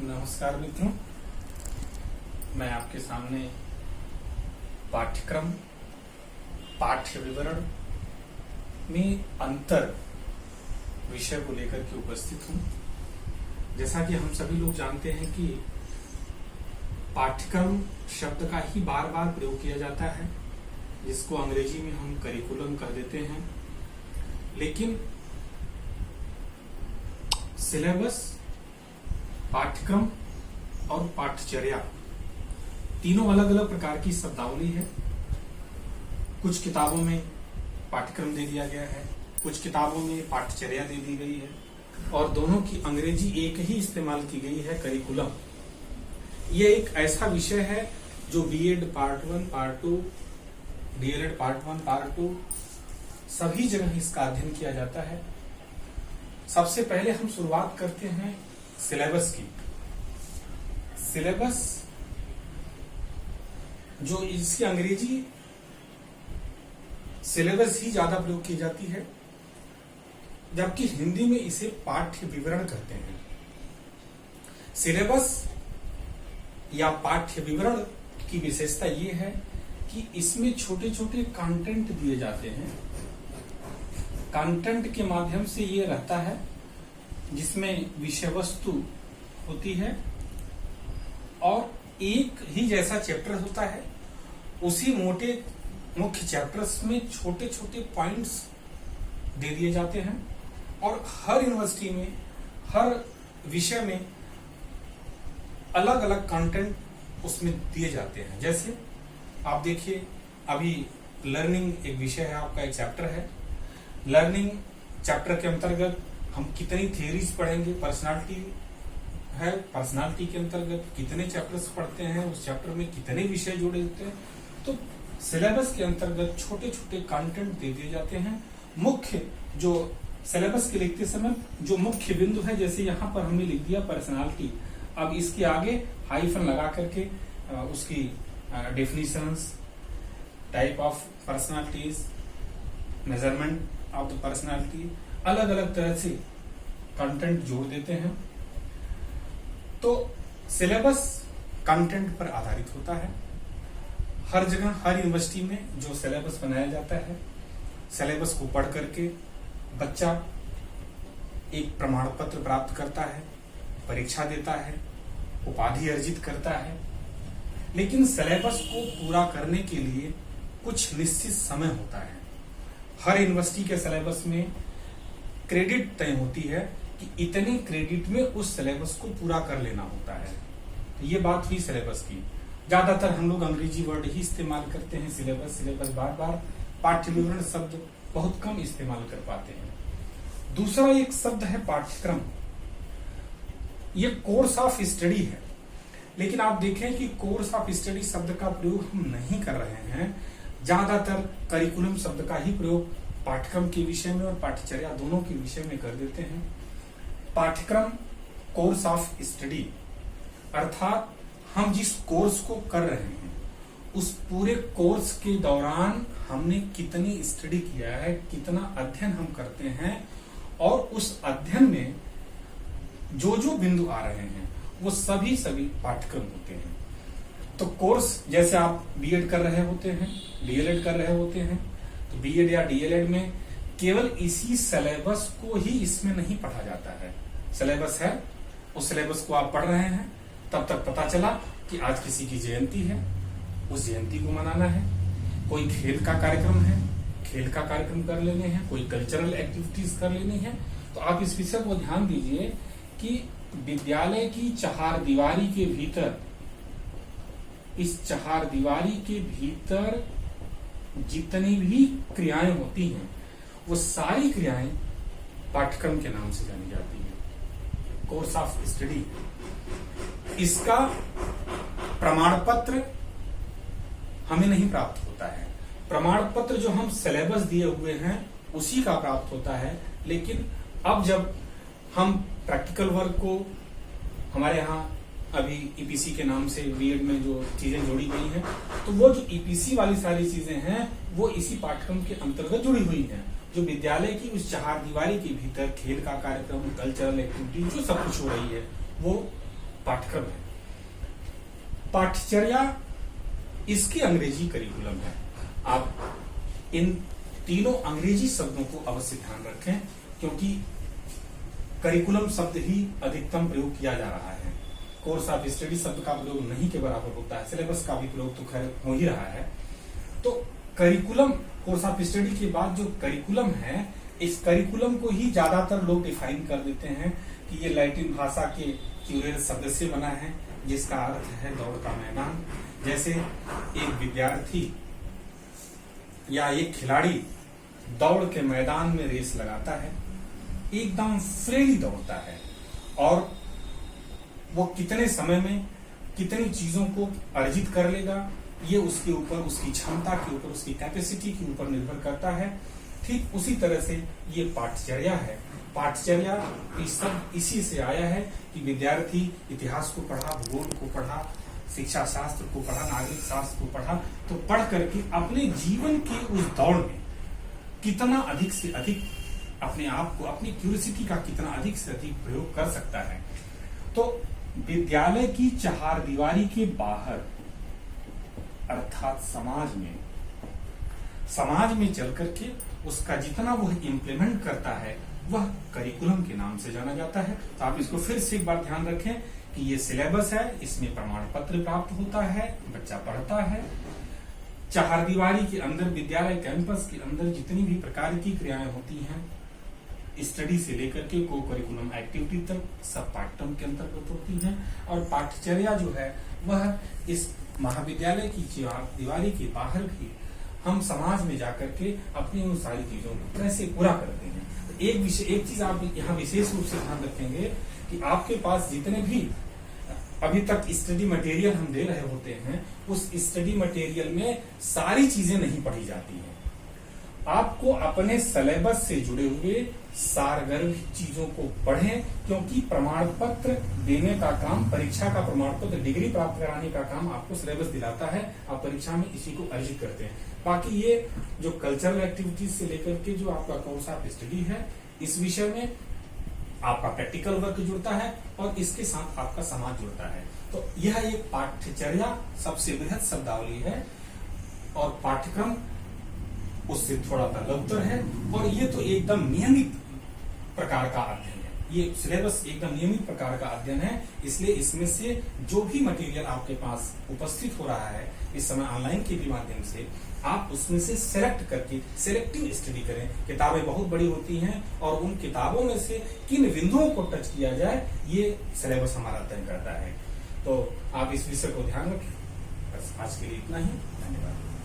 नमस्कार मित्रों, मैं आपके सामने पाठ्यक्रम पाठ्य विवरण में अंतर विषय को लेकर के उपस्थित हूं। जैसा कि हम सभी लोग जानते हैं कि पाठ्यक्रम शब्द का ही बार बार प्रयोग किया जाता है, जिसको अंग्रेजी में हम करिकुलम कह देते हैं। लेकिन सिलेबस, पाठ्यक्रम और पाठ्यचर्या तीनों अलग अलग प्रकार की शब्दावली है। कुछ किताबों में पाठ्यक्रम दे दिया गया है, कुछ किताबों में पाठ्यचर्या दे दी गई है, और दोनों की अंग्रेजी एक ही इस्तेमाल की गई है, करिकुलम। यह एक ऐसा विषय है जो B Ed part 1, part 2, D El Ed part 1, part 2 सभी जगह इसका अध्ययन किया जाता है। सबसे पहले हम शुरुआत करते हैं सिलेबस की। सिलेबस जो इसकी अंग्रेजी सिलेबस ही ज्यादा प्रयोग की जाती है, जबकि हिंदी में इसे पाठ्य विवरण कहते हैं। सिलेबस या पाठ्य विवरण की विशेषता ये है कि इसमें छोटे छोटे कंटेंट दिए जाते हैं। कंटेंट के माध्यम से ये रहता है जिसमें विषय वस्तु होती है और एक ही जैसा चैप्टर होता है। उसी मोटे मुख्य चैप्टर्स में छोटे छोटे पॉइंट्स दे दिए जाते हैं और हर यूनिवर्सिटी में, हर विषय में अलग अलग कंटेंट उसमें दिए जाते हैं। जैसे आप देखिए, अभी लर्निंग एक विषय है, आपका एक चैप्टर है। लर्निंग चैप्टर के अंतर्गत हम कितनी थियरीज पढ़ेंगे, पर्सनालिटी है, पर्सनालिटी के अंतर्गत कितने चैप्टर्स पढ़ते हैं, उस चैप्टर में कितने विषय जोड़े होते हैं। तो सिलेबस के अंतर्गत छोटे छोटे कंटेंट दे दिए जाते हैं। मुख्य जो सिलेबस के लिखते समय जो मुख्य बिंदु है, जैसे यहाँ पर हमने लिख दिया पर्सनालिटी, अब इसके आगे हाइफन लगा करके उसकी definitions, type of personalities, measurement of the personality, अलग अलग तरह से कंटेंट जोड़ देते हैं। तो सिलेबस कंटेंट पर आधारित होता है। हर जगह, हर यूनिवर्सिटी में जो सिलेबस बनाया जाता है, सिलेबस को पढ़ करके बच्चा एक प्रमाण पत्र प्राप्त करता है, परीक्षा देता है, उपाधि अर्जित करता है। लेकिन सिलेबस को पूरा करने के लिए कुछ निश्चित समय होता है। हर यूनिवर्सिटी के सिलेबस में क्रेडिट तय होती है कि इतने क्रेडिट में उस सिलेबस को पूरा कर लेना होता है। तो ये बात हुई सिलेबस की। ज्यादातर हम लोग अंग्रेजी वर्ड ही इस्तेमाल करते हैं। सिलेबस बार बार, पाठ्य विवरण शब्द बहुत कम इस्तेमाल कर पाते हैं। दूसरा एक शब्द है पाठ्यक्रम। ये कोर्स ऑफ स्टडी है, लेकिन आप देखें कि कोर्स ऑफ स्टडी शब्द का प्रयोग हम नहीं कर रहे हैं। ज्यादातर करिकुलम शब्द का ही प्रयोग पाठ्यक्रम के विषय में और पाठ्यचर्या दोनों के विषय में कर देते हैं। पाठ्यक्रम, कोर्स ऑफ स्टडी, अर्थात हम जिस कोर्स को कर रहे हैं उस पूरे कोर्स के दौरान हमने कितनी स्टडी किया है, कितना अध्ययन हम करते हैं, और उस अध्ययन में जो जो बिंदु आ रहे हैं वो सभी पाठ्यक्रम होते हैं। तो कोर्स, जैसे आप बीएड कर रहे होते हैं, डीएलएड कर रहे होते हैं, तो बीएड या डीएलएड में केवल इसी सिलेबस को ही इसमें नहीं पढ़ा जाता है। सिलेबस है, उस सिलेबस को आप पढ़ रहे हैं, तब तक पता चला कि आज किसी की जयंती है, उस जयंती को मनाना है, कोई खेल का कार्यक्रम है, खेल का कार्यक्रम कर लेने हैं, कोई कल्चरल एक्टिविटीज कर लेनी है। तो आप इस विषय को ध्यान दीजिए कि विद्यालय की चहारदीवारी के भीतर, इस चहारदीवारी के भीतर जितनी भी क्रियाएं होती हैं वो सारी क्रियाएं पाठ्यक्रम के नाम से जानी जाती है। कोर्स ऑफ स्टडी, इसका प्रमाण पत्र हमें नहीं प्राप्त होता है। प्रमाण पत्र जो हम सिलेबस दिए हुए हैं उसी का प्राप्त होता है। लेकिन अब जब हम प्रैक्टिकल वर्क को, हमारे यहाँ अभी ईपीसी के नाम से बीएड में जो चीजें जोड़ी गई हैं, तो वो जो ईपीसी वाली सारी चीजें हैं वो इसी पाठ्यक्रम के अंतर्गत जुड़ी हुई हैं। जो विद्यालय की उस चहारदीवारी के भीतर खेल का कार्यक्रम, कल्चरल एक्टिविटी जो सब कुछ हो रही है, वो पाठ्यक्रम है। पाठ्यचर्या इसकी अंग्रेजी करिकुलम है। आप इन तीनों अंग्रेजी शब्दों को अवश्य ध्यान रखें, क्योंकि करिकुलम शब्द ही अधिकतम प्रयोग किया जा रहा है। कोर्स ऑफ स्टडी शब्द का प्रयोग नहीं के बराबर होता है, सिलेबस का भी प्रयोग तो खैर हो ही रहा है। तो करिकुलम, कोर्स ऑफ स्टडी के बाद जो करिकुलम है, इस करिकुलम को ही ज्यादातर लोग डिफाइन कर देते हैं कि ये लैटिन भाषा के क्यूरेल शब्द से बना है, जिसका अर्थ है दौड़ का मैदान। जैसे एक विद्यार्थी या एक खिलाड़ी दौड़ के मैदान में रेस लगाता है, एकदम फ्रीली दौड़ता है, और वो कितने समय में कितनी चीजों को अर्जित कर लेगा, ये उसके ऊपर, उसकी क्षमता के ऊपर, उसकी कैपेसिटी के ऊपर निर्भर करता है। ठीक उसी तरह से ये पाठ्यचर्या है। पाठ्यचर्या सब इसी से आया है कि विद्यार्थी इतिहास को पढ़ा, भूगोल को पढ़ा, शिक्षा शास्त्र को पढ़ा, नागरिक शास्त्र को पढ़ा, तो पढ़ करके अपने जीवन के उस दौड़ में कितना अधिक से अधिक अपने आप को, अपनी क्यूरियोसिटी का कितना अधिक से अधिक प्रयोग कर सकता है। तो विद्यालय की चारदीवारी के बाहर, अर्थात समाज में चल करके उसका जितना वह इंप्लीमेंट करता है, वह करिकुलम के नाम से जाना जाता है। तो आप इसको फिर से एक बार ध्यान रखें कि ये सिलेबस है, इसमें प्रमाण पत्र प्राप्त होता है, बच्चा पढ़ता है। चारदीवारी के अंदर, विद्यालय कैंपस के अंदर जितनी भी प्रकार की क्रियाएं होती हैं, स्टडी से लेकर के को करिकुलम एक्टिविटी तक, सब पाठ्यक्रम के अंतर्गत होती हैं। और पाठ्यचर्या जो है वह इस महाविद्यालय की दीवारी के बाहर भी हम समाज में जाकर के अपनी उन सारी चीजों को कैसे पूरा करते हैं। तो एक चीज आप यहाँ विशेष रूप से ध्यान रखेंगे कि आपके पास जितने भी अभी तक स्टडी मटेरियल हम दे रहे होते हैं, उस स्टडी मटेरियल में सारी चीजें नहीं पढ़ी जाती हैं। आपको अपने सिलेबस से जुड़े हुए सारगर्भित चीजों को पढ़ें, क्योंकि प्रमाण पत्र देने का काम, परीक्षा का प्रमाण पत्र, डिग्री प्राप्त कराने का काम आपको सिलेबस दिलाता है। आप परीक्षा में इसी को अर्जित करते हैं। बाकी ये जो कल्चरल एक्टिविटीज से लेकर के जो आपका कोर्स ऑफ स्टडी है, इस विषय में आपका प्रैक्टिकल वर्क जुड़ता है और इसके साथ आपका समाज जुड़ता है। तो यह एक पाठ्यचर्या सबसे बृहद शब्दावली है, और पाठ्यक्रम उससे थोड़ा सा लघुतर है, और ये तो एकदम नियमित प्रकार का अध्ययन है। ये सिलेबस एकदम नियमित प्रकार का अध्ययन है, इसलिए इसमें से जो भी मटेरियल आपके पास उपस्थित हो रहा है इस समय ऑनलाइन के भी माध्यम से, आप उसमें से सेलेक्ट करके सेलेक्टिव स्टडी करें। किताबें बहुत बड़ी होती हैं, और उन किताबों में से किन बिंदुओं को टच किया जाए, ये सिलेबस हमारा तय करता है। तो आप इस विषय को ध्यान रखें। बस आज के लिए इतना ही। धन्यवाद।